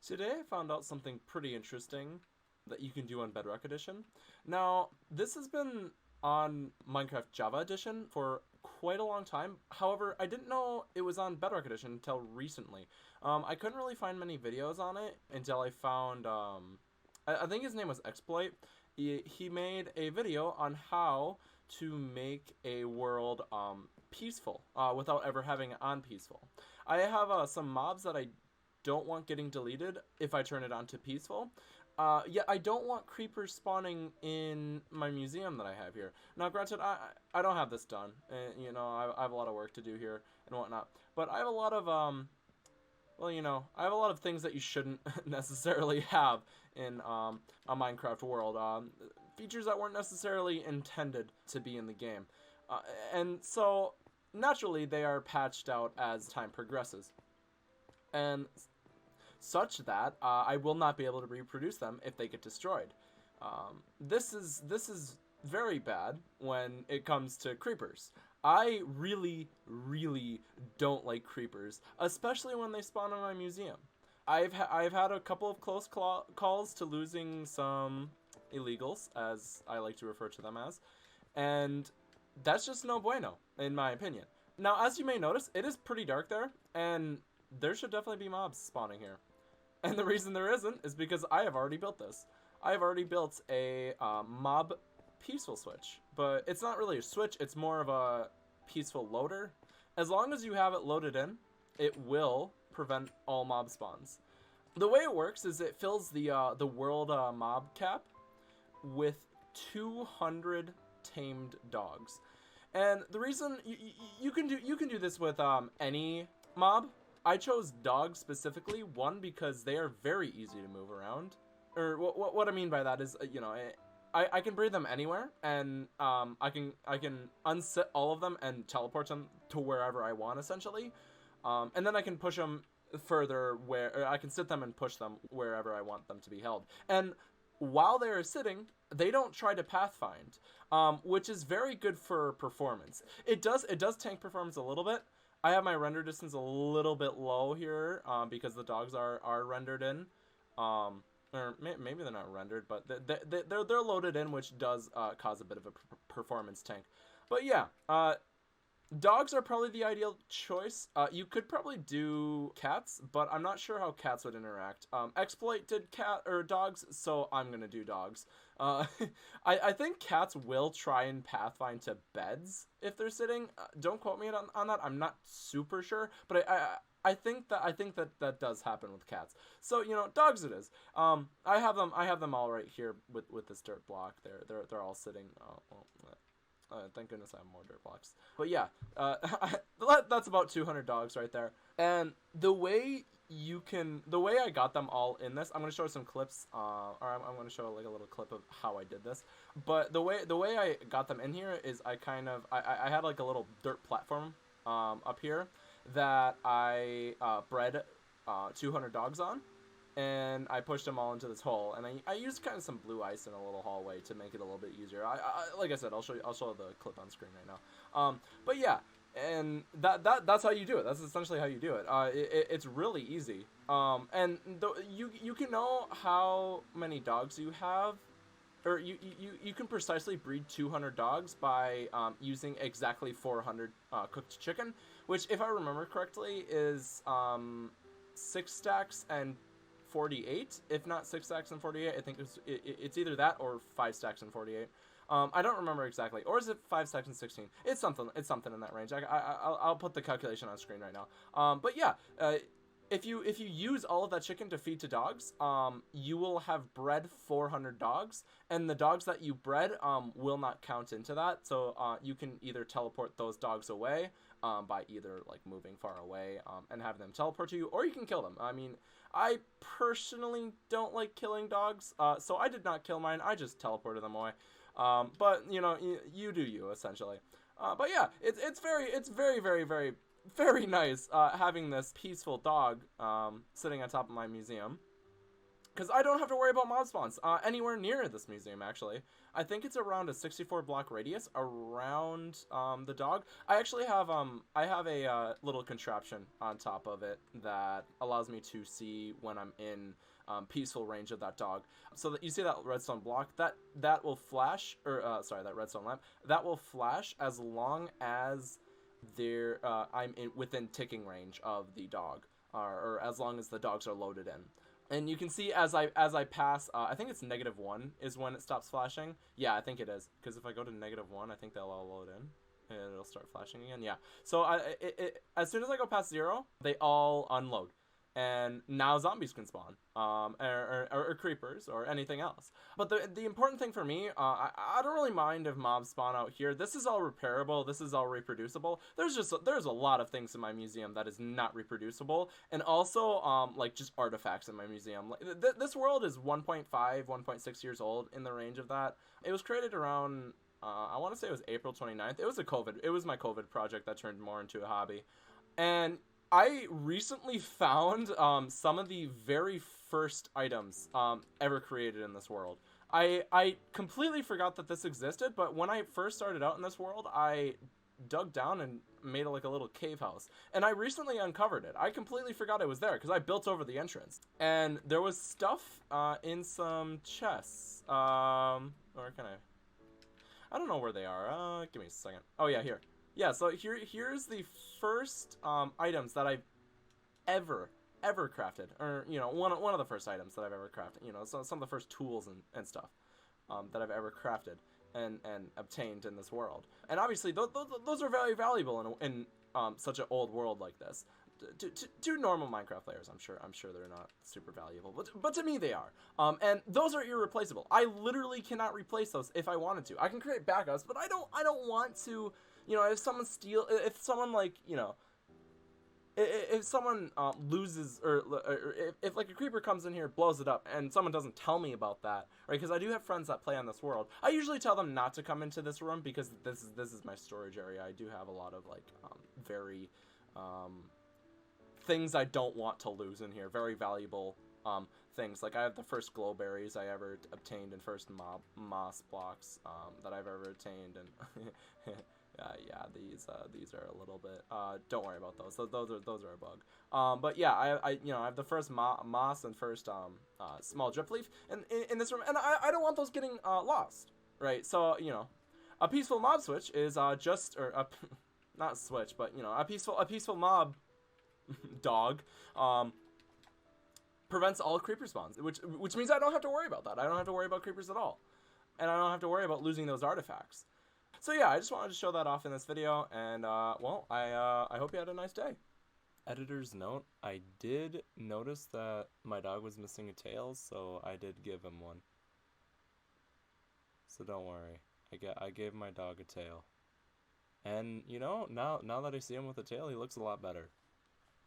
Today I found out something pretty interesting that you can do on Bedrock Edition. Now, this has been on Minecraft Java Edition for quite a long time. However, I didn't know it was on Bedrock Edition until recently. I couldn't really find many videos on it until I found, I think his name was Xploit. He made a video on how to make a world peaceful without ever having it on peaceful. I have some mobs that I don't want getting deleted if I turn it on to peaceful. Yeah, I don't want creepers spawning in my museum that I have here. Now, granted, I don't have this done. You know, I have a lot of work to do here and whatnot. But I have a lot of, well, you know, I have a lot of things that you shouldn't necessarily have in a Minecraft world. Features that weren't necessarily intended to be in the game. And so, naturally, they are patched out as time progresses. And such that I will not be able to reproduce them if they get destroyed. This is very bad when it comes to creepers. I really don't like creepers, especially when they spawn in my museum. I've had a couple of close calls to losing some illegals, as I like to refer to them as, and that's just no bueno, in my opinion. Now, as you may notice, it is pretty dark there, and there should definitely be mobs spawning here. And the reason there isn't is because I have already built this. I have already built a mob peaceful switch. But it's not really a switch, it's more of a peaceful loader. As long as you have it loaded in, it will prevent all mob spawns. The way it works is it fills the world mob cap with 200 tamed dogs. And the reason you can do this with any mob. I chose dogs specifically, one, because they are very easy to move around. Or what I mean by that is, you know, I can breed them anywhere, and I can unsit all of them and teleport them to wherever I want, essentially. And then I can push them further or I can sit them and push them wherever I want them to be held. And while they are sitting, they don't try to pathfind, which is very good for performance. It does tank performance a little bit. I have my render distance a little bit low here because the dogs are rendered in, or maybe they're not rendered, but they're loaded in, which does cause a bit of a performance tank. But yeah, dogs are probably the ideal choice. You could probably do cats, but I'm not sure how cats would interact. Xploit did cat or dogs, so I'm gonna do dogs. I think cats will try and pathfind to beds if they're sitting. Don't quote me on that. I'm not super sure, but I think that does happen with cats. So, you know, dogs it is. I have them all right here with this dirt block. They're all sitting. Thank goodness I have more dirt blocks. But yeah, that's about 200 dogs right there. And the way I got them all in this, I'm gonna show some clips, or I'm gonna show like a little clip of how I did this. But the way I got them in here is I had like a little dirt platform up here that I bred 200 dogs on. And I pushed them all into this hole, and I used kind of some blue ice in a little hallway to make it a little bit easier. Like I said, I'll show the clip on screen right now. But yeah, and that's how you do it. That's essentially how you do it. It's really easy. And you can know how many dogs you have, or you can precisely breed 200 dogs by using exactly 400 cooked chicken, which, if I remember correctly, is 6 stacks and 48, if not 6 stacks and 48. I think it's either that or 5 stacks and 48. I don't remember exactly, or is it 5 stacks and 16? It's something in that range. I'll put the calculation on screen right now. But yeah, if you use all of that chicken to feed to dogs, you will have bred 400 dogs, and the dogs that you bred will not count into that. So you can either teleport those dogs away by either like moving far away and having them teleport to you, or you can kill them. I mean, I personally don't like killing dogs, so I did not kill mine. I just teleported them away. But you know, you do you, essentially. But yeah, it's very nice having this peaceful dog sitting on top of my museum. because I don't have to worry about mob spawns anywhere near this museum, actually. I think it's around a 64 block radius around the dog. I actually have a little contraption on top of it that allows me to see when I'm in peaceful range of that dog. So that you see that redstone block, that will flash, or sorry, that redstone lamp, that will flash as long as I'm within ticking range of the dog, or as long as the dogs are loaded in. And you can see as I pass, I think it's -1 is when it stops flashing. Yeah, I think it is, because if I go to -1, I think they'll all load in, and it'll start flashing again. Yeah. So as soon as I go past 0, they all unload, and now zombies can spawn, or creepers, or anything else. But the important thing for me, I don't really mind if mobs spawn out here. This is all repairable. This is all reproducible. There's a lot of things in my museum that is not reproducible, and also like just artifacts in my museum. Like this world is 1.5, 1.6 years old, in the range of that. It was created around I want to say it was April 29th. It was my COVID project that turned more into a hobby, and I recently found some of the very first items ever created in this world. I completely forgot that this existed, but when I first started out in this world, I dug down and made like a little cave house. And I recently uncovered it. I completely forgot it was there because I built over the entrance. And there was stuff in some chests. Or can I don't know where they are. Give me a second. Oh yeah, here. Yeah, so here's the first items that I've ever crafted, or you know, one of the first items that I've ever crafted. You know, some of the first tools and stuff that I've ever crafted and obtained in this world. And obviously, those are very valuable in such an old world like this. To normal Minecraft players, I'm sure they're not super valuable, but to me they are. And those are irreplaceable. I literally cannot replace those if I wanted to. I can create backups, but I don't want to. You know, if someone like, you know, if someone loses, or if like a creeper comes in here, blows it up, and someone doesn't tell me about that, right? Because I do have friends that play on this world. I usually tell them not to come into this room because this is my storage area. I do have a lot of like very things I don't want to lose in here. Very valuable things. Like I have the first glow berries I ever obtained, and first moss blocks that I've ever obtained, and yeah, these are a little bit. Don't worry about those. Those are a bug. But yeah, I have the first moss and first small drip leaf in this room, and I don't want those getting lost, right? So you know, a peaceful mob switch is not switch, but you know, a peaceful mob dog prevents all creeper spawns, which means I don't have to worry about that. I don't have to worry about creepers at all, and I don't have to worry about losing those artifacts. So yeah, I just wanted to show that off in this video, and well, I hope you had a nice day. Editor's note: I did notice that my dog was missing a tail, so I did give him one. So don't worry, I gave my dog a tail, and you know, now that I see him with a tail, he looks a lot better.